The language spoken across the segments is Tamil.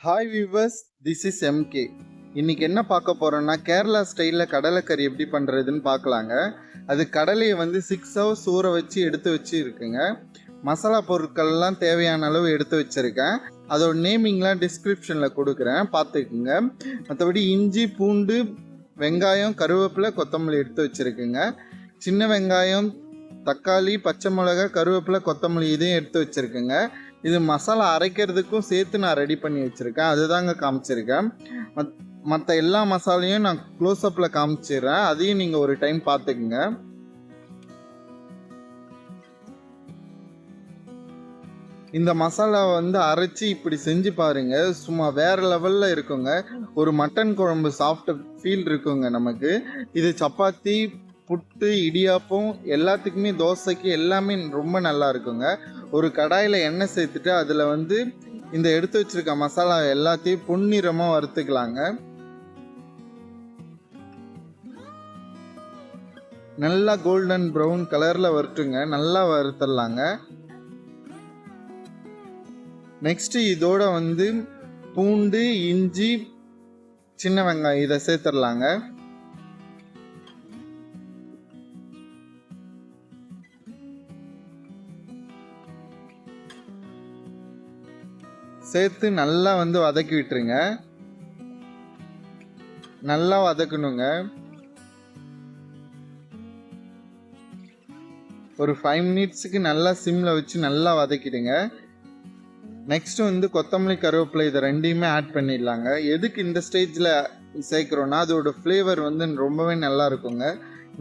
Hi viewers, this is MK. இன்னைக்கு என்ன பார்க்க போறோம்னா கேரளா ஸ்டைலில் கடலைக்கறி எப்படி பண்ணுறதுன்னு பார்க்கலாங்க. அது கடலையை வந்து 6 ஹவர்ஸ் ஊற வச்சு எடுத்து வச்சு இருக்குங்க. மசாலா பொருட்கள்லாம் தேவையான அளவு எடுத்து வச்சுருக்கேன். அதோட நேமிங்லாம் டிஸ்கிரிப்ஷனில் கொடுக்குறேன், பார்த்துக்குங்க. மற்றபடி இஞ்சி, பூண்டு, வெங்காயம், கருவேப்பிலை, கொத்தமல்லி எடுத்து வச்சுருக்குங்க. சின்ன வெங்காயம், தக்காளி, பச்சை மிளகா, கருவேப்பிலை, கொத்தமல்லி இதையும் எடுத்து வச்சுருக்குங்க. இது மசாலா அரைக்கிறதுக்கும் சேர்த்து நான் ரெடி பண்ணி வச்சுருக்கேன், அதுதாங்க காமிச்சிருக்கேன். மற்ற எல்லா மசாலையும் நான் க்ளோஸ்அப்பில் காமிச்சிடுறேன், அதையும் நீங்கள் ஒரு டைம் பார்த்துக்குங்க. இந்த மசாலா வந்து அரைச்சி இப்படி செஞ்சு பாருங்க, சும்மா வேற லெவலில் இருக்குங்க. ஒரு மட்டன் குழம்பு சாப்பிட்ட ஃபீல் இருக்குங்க நமக்கு. இது சப்பாத்தி, புட்டு, இடியாப்பம் எல்லாத்துக்குமே, தோசைக்கு எல்லாமே ரொம்ப நல்லா இருக்குங்க. ஒரு கடாயில் எண்ணெய் சேர்த்துட்டு அதில் வந்து இந்த எடுத்து வச்சிருக்க மசாலா எல்லாத்தையும் பொன்னிறமாக வறுத்துக்கலாங்க. நல்லா கோல்டன் ப்ரௌன் கலரில் வறுத்துங்க, நல்லா வறுத்துடலாங்க. நெக்ஸ்ட்டு இதோட வந்து பூண்டு, இஞ்சி, சின்ன வெங்காயம் இதை சேர்த்துடலாங்க. சேர்த்து நல்லா வந்து வதக்கி விட்டுருங்க. நல்லா வதக்கணுங்க. ஒரு 5 மினிட்ஸுக்கு நல்லா சிம்மில் வச்சு நல்லா வதக்கிடுங்க. நெக்ஸ்ட் வந்து கொத்தமல்லி, கருவேப்பிலை இதை ரெண்டையுமே ஆட் பண்ணிடலாங்க. எதுக்கு இந்த ஸ்டேஜில் சேர்க்குறோன்னா அதோட ஃப்ளேவர் வந்து ரொம்பவே நல்லா இருக்குங்க.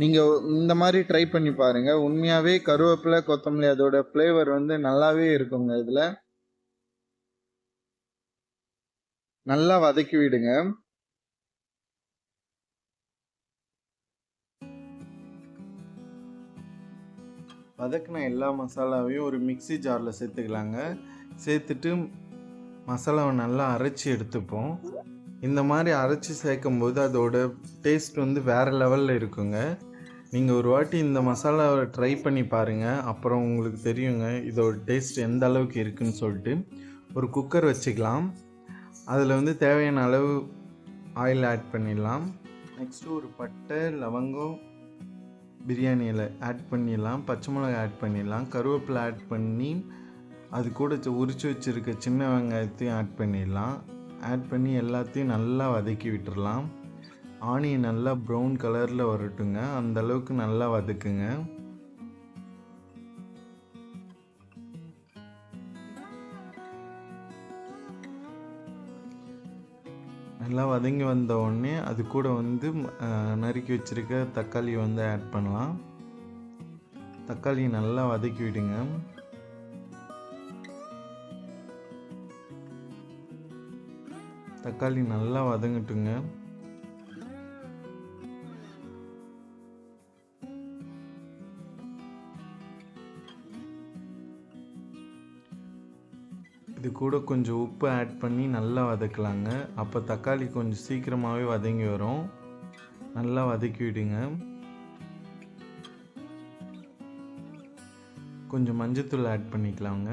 நீங்கள் இந்த மாதிரி ட்ரை பண்ணி பாருங்கள். உண்மையாகவே கருவேப்பிலை, கொத்தமல்லி அதோட ஃப்ளேவர் வந்து நல்லாவே இருக்குங்க. இதில் நல்லா வதக்கி விடுங்க. வதக்கின எல்லா மசாலாவையும் ஒரு மிக்ஸி ஜாரில் சேர்த்துக்கலாங்க. சேர்த்துட்டு மசாலாவை நல்லா அரைச்சி எடுத்துப்போம். இந்த மாதிரி அரைச்சி சேர்க்கும்போது அதோட டேஸ்ட் வந்து வேறு லெவலில் இருக்குங்க. நீங்கள் ஒரு வாட்டி இந்த மசாலாவை ட்ரை பண்ணி பாருங்கள், அப்புறம் உங்களுக்கு தெரியுங்க இதோட டேஸ்ட் எந்த அளவுக்கு இருக்குன்னு சொல்லிட்டு. ஒரு குக்கர் வச்சுக்கலாம். அதில் வந்து தேவையான அளவு ஆயில் ஆட் பண்ணிடலாம். நெக்ஸ்ட்டு ஒரு பட்டை, லவங்கம், பிரியாணி இலை ஆட் பண்ணிடலாம். பச்சை மிளகாய் ஆட் பண்ணிடலாம். கருவேப்பிலை ஆட் பண்ணி அது கூட உரித்து வச்சுருக்க சின்ன வெங்காயத்தையும் ஆட் பண்ணிடலாம். ஆட் பண்ணி எல்லாத்தையும் நல்லா வதக்கி விட்டுடலாம். ஆனியன் நல்லா ப்ரௌன் கலரில் வரட்டுங்க, அந்த அளவுக்கு நல்லா வதக்குங்க. நல்லா வதங்கி வந்த உடனே அது கூட வந்து நறுக்கி வச்சுருக்க தக்காளி வந்து ஆட் பண்ணலாம். தக்காளி நல்லா வதக்கி விடுங்க. தக்காளி நல்லா வதங்கட்டுங்க. இது கூட கொஞ்சம் உப்பு ஆட் பண்ணி நல்லா வதக்கலாங்க. அப்போ தக்காளி கொஞ்சம் சீக்கிரமாகவே வதங்கி வரும். நல்லா வதக்கி விடுங்க. கொஞ்சம் மஞ்சத்தூள் ஆட் பண்ணிக்கலாங்க.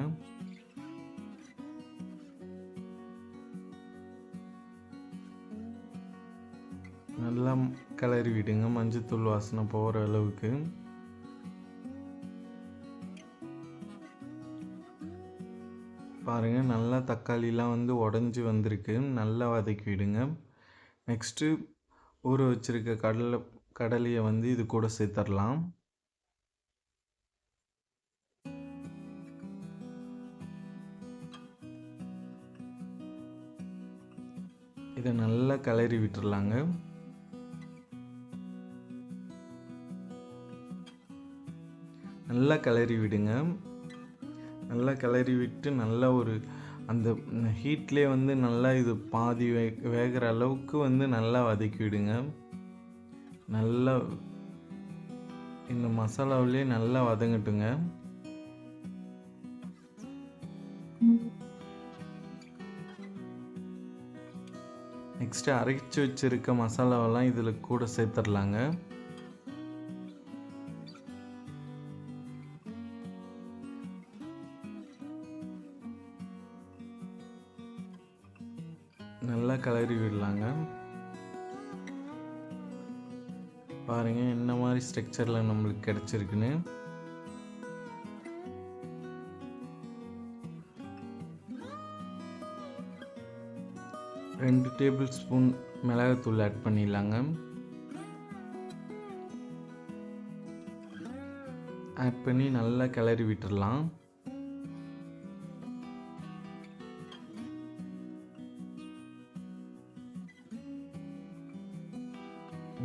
நல்லா கிளறி விடுங்க, மஞ்சத்தூள் வாசனை போகிற அளவுக்கு. பாருங்கள், நல்லா தக்காளிலாம் வந்து உடஞ்சி வந்திருக்கு. நல்லா வதக்கி விடுங்க. நெக்ஸ்ட்டு ஊற வச்சுருக்க கடலையை வந்து இது கூட சேர்த்துடலாம். இதை நல்லா கிளறி விட்டுடலாங்க. நல்லா கிளறி விடுங்க. நல்லா கிளறி விட்டு நல்லா ஒரு அந்த ஹீட்லேயே வந்து நல்லா இது பாதி வேகிற அளவுக்கு வந்து நல்லா வதக்கி விடுங்க. நல்லா இந்த மசாலாவிலே நல்லா வதங்கட்டுங்க. நெக்ஸ்ட்டு அரைச்சி வச்சுருக்க மசாலாவெல்லாம் இதில் கூட சேர்த்துடலாங்க. நல்லா கிளறி விடலாங்க. பாருங்கள் என்ன மாதிரி ஸ்ட்ரக்சரில் நம்மளுக்கு கிடச்சிருக்குன்னு. ரெண்டு டேபிள் ஸ்பூன் மிளகாத்தூள் ஆட் பண்ணிடலாங்க. ஆட் பண்ணி நல்லா கிளறி விட்டுடலாம்.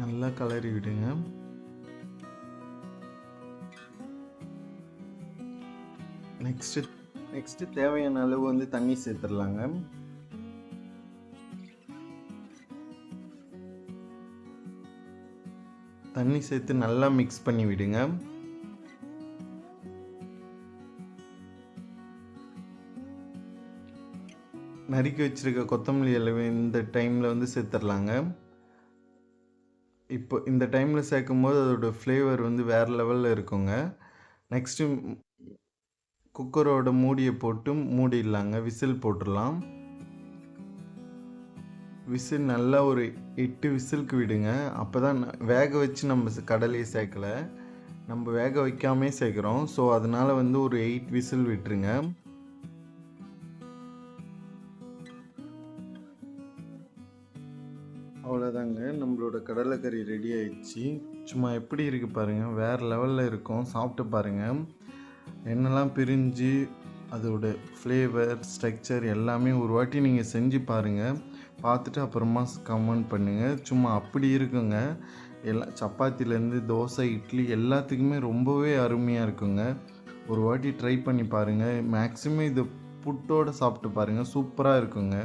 நல்லா கிளறி விடுங்க. நெக்ஸ்ட்டு தேவையான அளவு வந்து தண்ணி சேர்த்துடலாங்க. தண்ணி சேர்த்து நல்லா மிக்ஸ் பண்ணி விடுங்க. நறுக்கி வச்சிருக்க கொத்தமல்லி இலை இந்த டைமில் வந்து சேர்த்துடலாங்க. இப்போ இந்த டைமில் சேர்க்கும் போது அதோடய ஃப்ளேவர் வந்து வேறு லெவலில் இருக்குங்க. நெக்ஸ்ட்டு குக்கரோட மூடியை போட்டு மூடிடலாங்க. விசில் போட்டுடலாம். விசில் நல்லா ஒரு 8 விசிலுக்கு விடுங்க. அப்போ தான் வேக வச்சு நம்ம கடலையை சேர்க்கலை, நம்ம வேக வைக்காமே சேர்க்குறோம். ஸோ அதனால் வந்து ஒரு 8 விசில் விட்டுருங்க. அவ்வளோதாங்க, நம்மளோட கடலைக்கறி ரெடி ஆயிடுச்சு. சும்மா எப்படி இருக்குது பாருங்கள், வேறு லெவலில் இருக்கும். சாப்பிட்டு பாருங்கள். என்னெல்லாம் பிரிஞ்சு அதோட ஃப்ளேவர் ஸ்ட்ரக்சர் எல்லாமே ஒரு வாட்டி நீங்கள் செஞ்சு பாருங்கள். பார்த்துட்டு அப்புறமா கமெண்ட் பண்ணுங்கள். சும்மா அப்படி இருக்குங்க. எல்லாம் சப்பாத்திலேருந்து தோசை, இட்லி எல்லாத்துக்குமே ரொம்பவே அருமையாக இருக்குங்க. ஒரு வாட்டி ட்ரை பண்ணி பாருங்கள். மேக்ஸிமம் இது புட்டோடு சாப்பிட்டு பாருங்கள், சூப்பராக இருக்குங்க.